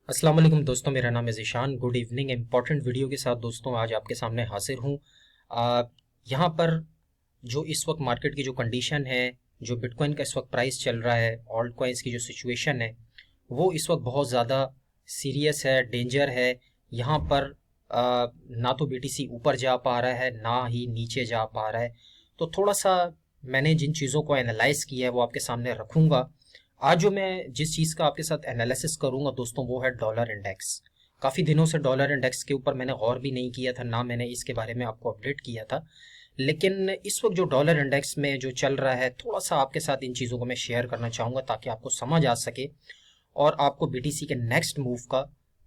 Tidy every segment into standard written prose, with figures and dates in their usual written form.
अस्सलाम वालेकुम दोस्तों, मेरा नाम है Zeeshan. Good evening. Important video के साथ दोस्तों आज आपके सामने हाजिर हूँ। यहाँ पर जो इस वक्त मार्केट की जो कंडीशन है, जो बिटकॉइन का इस वक्त प्राइस चल रहा है, ऑल्ट कॉइन्स की जो सिचुएशन है वो इस वक्त बहुत ज़्यादा सीरियस है, डेंजर है। यहाँ पर ना तो बीटीसी ऊपर जा पा रहा है ना ही नीचे जा पा रहा है। तो थोड़ा सा मैंने जिन चीज़ों को एनालाइज किया है वो आपके सामने रखूँगा। आज जो मैं जिस चीज़ का आपके साथ एनालिसिस करूंगा दोस्तों वो है डॉलर इंडेक्स। काफ़ी दिनों से डॉलर इंडेक्स के ऊपर मैंने गौर भी नहीं किया था, ना मैंने इसके बारे में आपको अपडेट किया था। लेकिन इस वक्त जो डॉलर इंडेक्स में जो चल रहा है, थोड़ा सा आपके साथ इन चीज़ों को मैं शेयर करना चाहूँगा ताकि आपको समझ आ सके और आपको बीटीसी के नेक्स्ट मूव का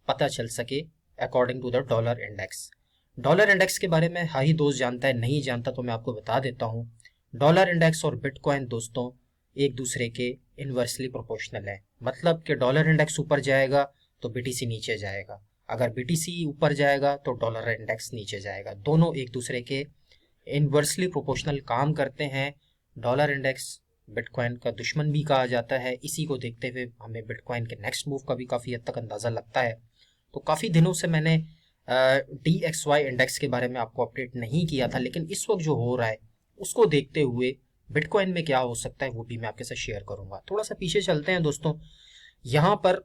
पता चल सके according to the dollar index. Dollar index के बारे में हाँ ही दोस्त जानता है, नहीं जानता तो मैं आपको बता देता हूँ। डॉलर इंडेक्स और बिटकॉइन दोस्तों एक दूसरे के इनवर्सली प्रोपोर्शनल है। मतलब कि डॉलर इंडेक्स ऊपर जाएगा तो बीटीसी नीचे जाएगा, अगर बीटीसी ऊपर जाएगा तो डॉलर इंडेक्स नीचे जाएगा। दोनों एक दूसरे के इनवर्सली प्रोपोर्शनल काम करते हैं। डॉलर इंडेक्स बिटकॉइन का दुश्मन भी कहा जाता है। इसी को देखते हुए हमें बिटकॉइन के नेक्स्ट मूव का भी काफ़ी हद तक अंदाज़ा लगता है। तो काफ़ी दिनों से मैंने DXY इंडेक्स के बारे में आपको अपडेट नहीं किया था, लेकिन इस वक्त जो हो रहा है उसको देखते हुए बिटकॉइन में क्या हो सकता है वो भी मैं आपके साथ शेयर करूंगा। थोड़ा सा पीछे चलते हैं दोस्तों। यहाँ पर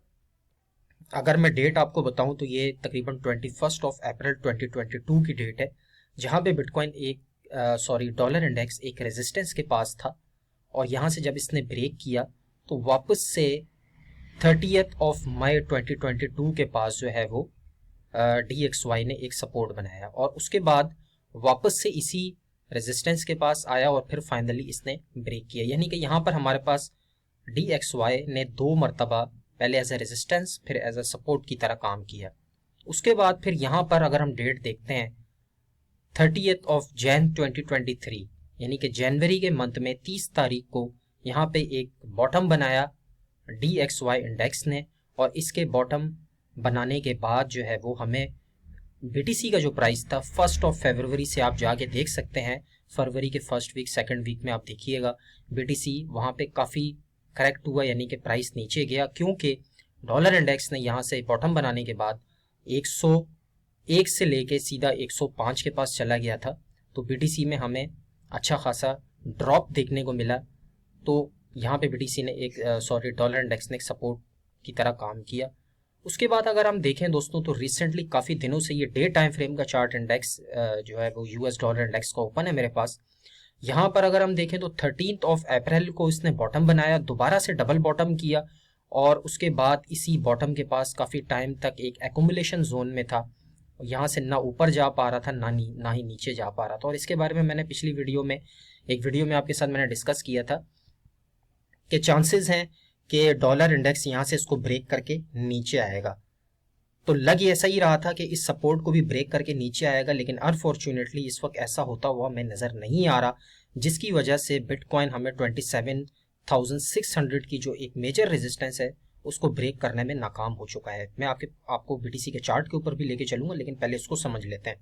अगर मैं डेट आपको बताऊं तो ये तकरीबन 21 अप्रैल 2022 की डेट है, जहाँ पे बिटकॉइन डॉलर इंडेक्स एक रेजिस्टेंस के पास था और यहाँ से जब इसने ब्रेक किया तो वापस से 30 मई 2022 के पास जो है वो DXY ने एक सपोर्ट बनाया और उसके बाद वापस से इसी रेजिस्टेंस के पास आया और फिर फाइनली इसने ब्रेक किया। यानी कि यहाँ पर हमारे पास DXY ने दो मरतबा पहले एज ए रेजिस्टेंस फिर एज ए सपोर्ट की तरह काम किया। उसके बाद फिर यहाँ पर अगर हम डेट देखते हैं 30 जनवरी 2023, यानी कि जनवरी के मंथ में 30 तारीख को यहाँ पे एक बॉटम बनाया DXY इंडेक्स ने और इसके बॉटम बनाने के बाद जो है वो हमें बीटीसी का जो प्राइस था 1 फरवरी से आप जाके देख सकते हैं। फरवरी के फर्स्ट वीक सेकंड वीक में आप देखिएगा बीटीसी वहाँ पे काफ़ी करेक्ट हुआ, यानी कि प्राइस नीचे गया क्योंकि डॉलर इंडेक्स ने यहाँ से बॉटम बनाने के बाद 101 से लेके सीधा 105 के पास चला गया था। तो बीटीसी में हमें अच्छा खासा ड्रॉप देखने को मिला। तो यहाँ पे बीटीसी ने डॉलर इंडेक्स ने एक सपोर्ट की तरह काम किया। उसके बाद अगर हम देखें दोस्तों तो रिसेंटली काफ़ी दिनों से ये डे टाइम फ्रेम का चार्ट इंडेक्स जो है वो US डॉलर इंडेक्स का ओपन है मेरे पास। यहाँ पर अगर हम देखें तो 13 अप्रैल को इसने बॉटम बनाया, दोबारा से डबल बॉटम किया और उसके बाद इसी बॉटम के पास काफ़ी टाइम तक एक एकुमुलेशन जोन में था। यहाँ से ना ऊपर जा पा रहा था ना ही नीचे जा पा रहा था। और इसके बारे में मैंने पिछली एक वीडियो में आपके साथ मैंने डिस्कस किया था कि चांसेस हैं कि डॉलर इंडेक्स यहाँ से इसको ब्रेक करके नीचे आएगा। तो लग ऐसा ही रहा था कि इस सपोर्ट को भी ब्रेक करके नीचे आएगा, लेकिन अनफॉर्चुनेटली इस वक्त ऐसा होता हुआ हमें नज़र नहीं आ रहा, जिसकी वजह से बिटकॉइन हमें 27,600 की जो एक मेजर रेजिस्टेंस है उसको ब्रेक करने में नाकाम हो चुका है। मैं आपको बीटीसी के चार्ट के ऊपर भी लेके चलूंगा, लेकिन पहले इसको समझ लेते हैं।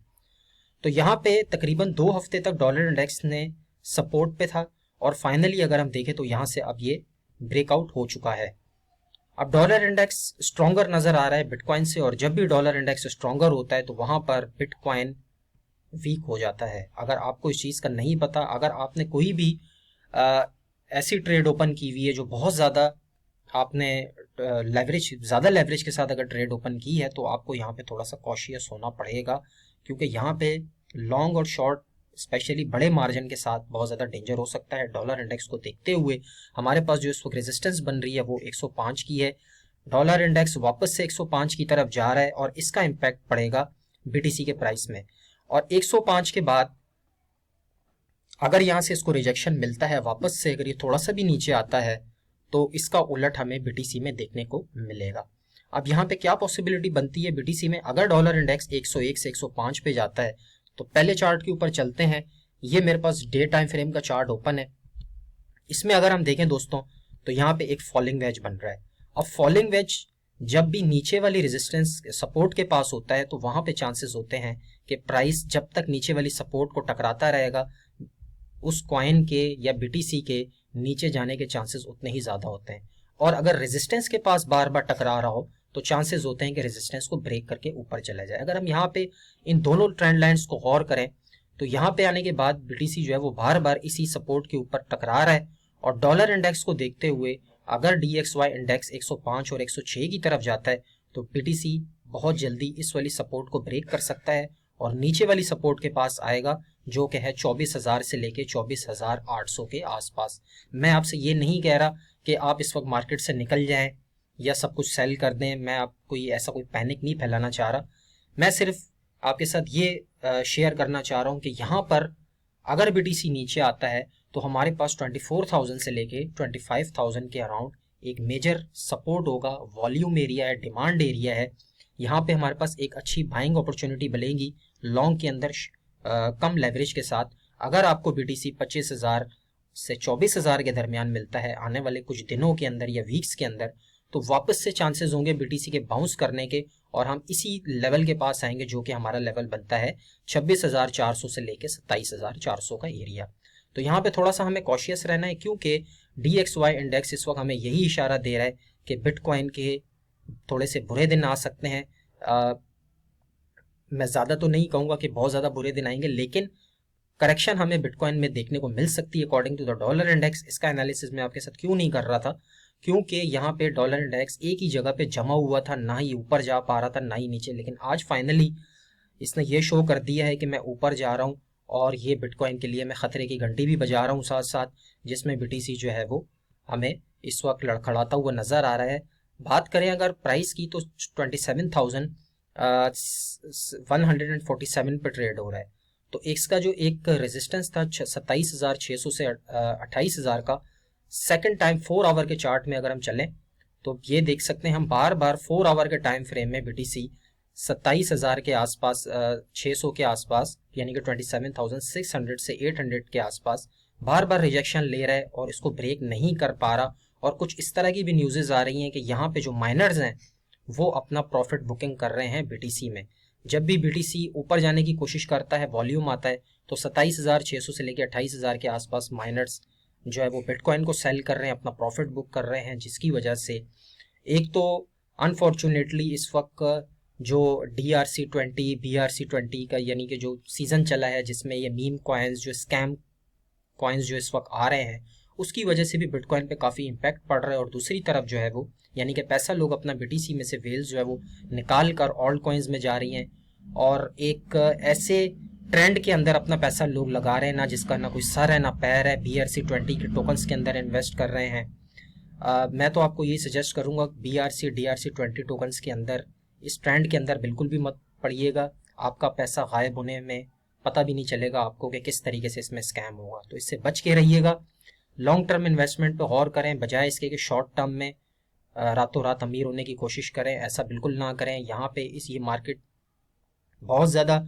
तो यहाँ पे तकरीबन 2 हफ्ते तक डॉलर इंडेक्स ने सपोर्ट पे था और फाइनली अगर हम देखें तो यहाँ से अब ये ब्रेकआउट हो चुका है। अब डॉलर इंडेक्स स्ट्रॉन्गर नजर आ रहा है बिटकॉइन से, और जब भी डॉलर इंडेक्स स्ट्रॉन्गर होता है तो वहां पर बिटकॉइन वीक हो जाता है। अगर आपको इस चीज़ का नहीं पता, अगर आपने कोई भी ऐसी ट्रेड ओपन की हुई है जो बहुत ज़्यादा आपने ज़्यादा लेवरेज के साथ अगर ट्रेड ओपन की है तो आपको यहाँ पे थोड़ा सा कॉशियस होना पड़ेगा, क्योंकि यहाँ पे लॉन्ग और शॉर्ट स्पेशली बड़े मार्जिन के साथ बहुत ज़्यादा डेंजर हो सकता है। डॉलर इंडेक्स को देखते हुए हमारे पास जो इस वक्त रेजिस्टेंस बन रही है वो 105 की है। डॉलर इंडेक्स वापस से 105 की तरफ जा रहा है और इसका इम्पैक्ट पड़ेगा बीटीसी के प्राइस में। और 105 के बाद अगर यहाँ से इसको रिजेक्शन मिलता है वापस से, अगर ये थोड़ा सा भी नीचे आता है तो इसका उलट हमें बीटीसी में देखने को मिलेगा। अब यहाँ पे क्या पॉसिबिलिटी बनती है बीटीसी में, अगर डॉलर इंडेक्स 101 से 105 पे जाता है तो पहले चार्ट के ऊपर चलते हैं। ये मेरे पास डे टाइम फ्रेम का चार्ट ओपन है। इसमें अगर हम देखें दोस्तों तो यहाँ पे एक फॉलिंग वेज बन रहा है। अब फॉलिंग वेज जब भी नीचे वाली रेजिस्टेंस सपोर्ट के पास होता है तो वहां पे चांसेस होते हैं कि प्राइस जब तक नीचे वाली सपोर्ट को टकराता रहेगा उस कॉइन के या बीटीसी के नीचे जाने के चांसेस उतने ही ज्यादा होते हैं। और अगर रेजिस्टेंस के पास बार बार टकरा रहा हो तो चांसेस होते हैं कि रेजिस्टेंस को ब्रेक करके ऊपर चला जाए। अगर हम यहाँ पे इन दोनों ट्रेंड लाइंस को गौर करें तो यहाँ पे आने के बाद बीटीसी जो है वो बार बार इसी सपोर्ट के ऊपर टकरा रहा है, और डॉलर इंडेक्स को देखते हुए अगर DXY इंडेक्स 105 और 106 की तरफ जाता है तो बीटीसी बहुत जल्दी इस वाली सपोर्ट को ब्रेक कर सकता है और नीचे वाली सपोर्ट के पास आएगा, जो कि है 24,000 से लेके 24,800 के आसपास। मैं आपसे ये नहीं कह रहा कि आप इस वक्त मार्केट से निकल जाएं या सब कुछ सेल कर दें, मैं आपको ऐसा कोई पैनिक नहीं फैलाना चाह रहा। मैं सिर्फ आपके साथ ये शेयर करना चाह रहा हूँ कि यहाँ पर अगर बीटीसी नीचे आता है तो हमारे पास 24,000 से लेके 25,000 के अराउंड एक मेजर सपोर्ट होगा, वॉल्यूम एरिया है, डिमांड एरिया है। यहाँ पे हमारे पास एक अच्छी बाइंग अपॉर्चुनिटी बनेगी लॉन्ग के अंदर कम लेवरेज के साथ। अगर आपको बीटीसी 25,000 से 24,000 के दरमियान मिलता है आने वाले कुछ दिनों के अंदर या वीक्स के अंदर, तो वापस से चांसेस होंगे बीटीसी के बाउंस करने के और हम इसी लेवल के पास आएंगे जो कि हमारा लेवल बनता है 26,400 से लेके 27,400 का एरिया। तो यहाँ पे थोड़ा सा हमें कॉशियस रहना है, क्योंकि DXY इंडेक्स इस वक्त हमें यही इशारा दे रहा है कि बिटकॉइन के थोड़े से बुरे दिन आ सकते हैं। मैं ज़्यादा तो नहीं कहूँगा कि बहुत ज़्यादा बुरे दिन आएंगे, लेकिन करेक्शन हमें बिटकॉइन में देखने को मिल सकती है according to the dollar index. इसका एनालिसिस मैं आपके साथ क्यों नहीं कर रहा था, क्योंकि यहाँ पे डॉलर इंडेक्स एक ही जगह पे जमा हुआ था, ना ही ऊपर जा पा रहा था ना ही नीचे, लेकिन आज फाइनली इसने ये शो कर दिया है कि मैं ऊपर जा रहा हूँ और ये बिटकॉइन के लिए मैं खतरे की घंटी भी बजा रहा हूँ साथ साथ, जिसमें बीटीसी जो है वो हमें इस वक्त लड़खड़ाता हुआ नजर आ रहा है। बात करें अगर प्राइस की तो 27,147 पे ट्रेड हो रहा है। तो इसका जो एक रेजिस्टेंस था 27,600 से 28,000 का, सेकंड टाइम 4 आवर के चार्ट में अगर हम चलें तो ये देख सकते हैं हम बार बार 4 आवर के टाइम फ्रेम में बीटीसी 27,000 के आसपास 600 के आसपास यानी कि 27,600 से 800 के आसपास बार बार रिजेक्शन ले रहा है और इसको ब्रेक नहीं कर पा रहा। और कुछ इस तरह की भी न्यूज़ेज आ रही हैं कि यहाँ पे जो माइनर्स हैं वो अपना प्रॉफिट बुकिंग कर रहे हैं बीटीसी में। जब भी बीटीसी ऊपर जाने की कोशिश करता है, वॉल्यूम आता है, तो 27,600 से लेकर 28,000 के आसपास माइनर्स जो है वो बिटकॉइन को सेल कर रहे हैं, अपना प्रॉफिट बुक कर रहे हैं, जिसकी वजह से एक तो अनफॉर्चुनेटली इस वक्त जो DRC20 BRC20 का यानी कि जो सीज़न चला है जिसमें ये मीम कॉइन्स जो स्कैम कॉइन्स जो इस वक्त आ रहे हैं, उसकी वजह से भी बिटकॉइन पे काफ़ी इम्पैक्ट पड़ रहा है। और दूसरी तरफ जो है वो यानी कि पैसा लोग अपना बीटीसी में से वेल्स जो है वो निकाल कर ऑल्ट कॉइन्स में जा रही हैं और एक ऐसे ट्रेंड के अंदर अपना पैसा लोग लगा रहे हैं ना जिसका ना कोई सर है ना पैर है। BRC20 के टोकन्स के अंदर इन्वेस्ट कर रहे हैं। मैं तो आपको यही सजेस्ट करूंगा DRC20 टोकन्स के अंदर इस ट्रेंड के अंदर बिल्कुल भी मत पड़िएगा। आपका पैसा गायब होने में पता भी नहीं चलेगा आपको कि किस तरीके से इसमें स्कैम होगा, तो इससे बच के रहिएगा। लॉन्ग टर्म इन्वेस्टमेंट पे गौर करें, बजाय इसके कि शॉर्ट टर्म में रातों रात अमीर होने की कोशिश करें, ऐसा बिल्कुल ना करें। यहाँ पे ये मार्केट बहुत ज़्यादा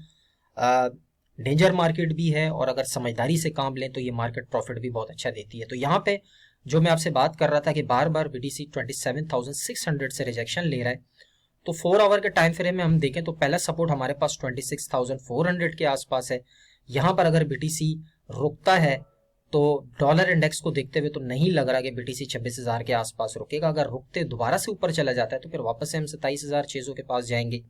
डेंजर मार्केट भी है और अगर समझदारी से काम लें तो ये मार्केट प्रॉफिट भी बहुत अच्छा देती है। तो यहाँ पे जो मैं आपसे बात कर रहा था कि बार बार BTC 27,600 से रिजेक्शन ले रहा है, तो 4 आवर के टाइम फ्रेम में हम देखें तो पहला सपोर्ट हमारे पास 26,400 के आसपास है। यहाँ पर अगर BTC रुकता है तो डॉलर इंडेक्स को देखते हुए तो नहीं लग रहा कि BTC 26,000 के आसपास रुकेगा। अगर रुकते दोबारा से ऊपर चला जाता है तो फिर वापस से हम 27,600 के पास जाएंगे।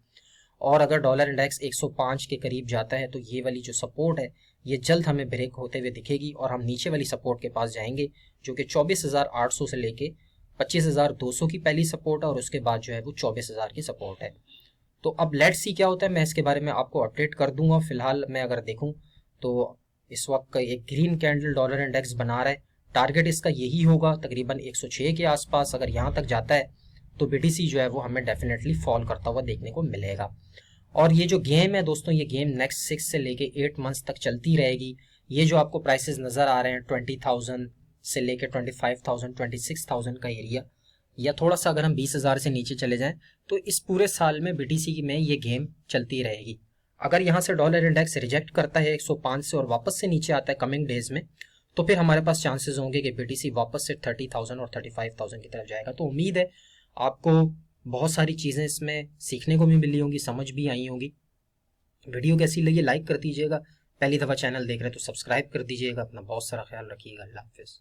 और अगर डॉलर इंडेक्स 105 के करीब जाता है तो ये वाली जो सपोर्ट है ये जल्द हमें ब्रेक होते हुए दिखेगी और हम नीचे वाली सपोर्ट के पास जाएंगे जो कि 24,800 से लेके 25,200 की पहली सपोर्ट है और उसके बाद जो है वो 24,000 की सपोर्ट है। तो अब लेट्स सी क्या होता है, मैं इसके बारे में आपको अपडेट कर दूंगा। फिलहाल मैं अगर देखूं तो इस वक्त एक ग्रीन कैंडल डॉलर इंडेक्स बना रहा है, टारगेट इसका यही होगा तकरीबन 106 के आसपास। अगर यहाँ तक जाता है तो BTC जो है वो हमें डेफिनेटली फॉल करता हुआ देखने को मिलेगा। और ये जो गेम है दोस्तों, ये गेम नेक्स्ट 6 से लेके 8 मंथ्स तक चलती रहेगी। ये जो आपको प्राइसेस नज़र आ रहे हैं 20,000 से लेके 25,000 26,000 का एरिया, या थोड़ा सा अगर हम 20,000 से नीचे चले जाएं तो इस पूरे साल में BTC में ये गेम चलती रहेगी। अगर यहाँ से डॉलर इंडेक्स रिजेक्ट करता है 105 से और वापस से नीचे आता है कमिंग डेज में, तो फिर हमारे पास चांसेस होंगे कि BTC वापस से 30,000 और 35,000 की तरफ जाएगा। तो उम्मीद है आपको बहुत सारी चीज़ें इसमें सीखने को भी मिली होंगी, समझ भी आई होंगी। वीडियो कैसी लगी लाइक कर दीजिएगा, पहली दफ़ा चैनल देख रहे हैं तो सब्सक्राइब कर दीजिएगा। अपना बहुत सारा ख्याल रखिएगा। अल्लाह हाफिज़।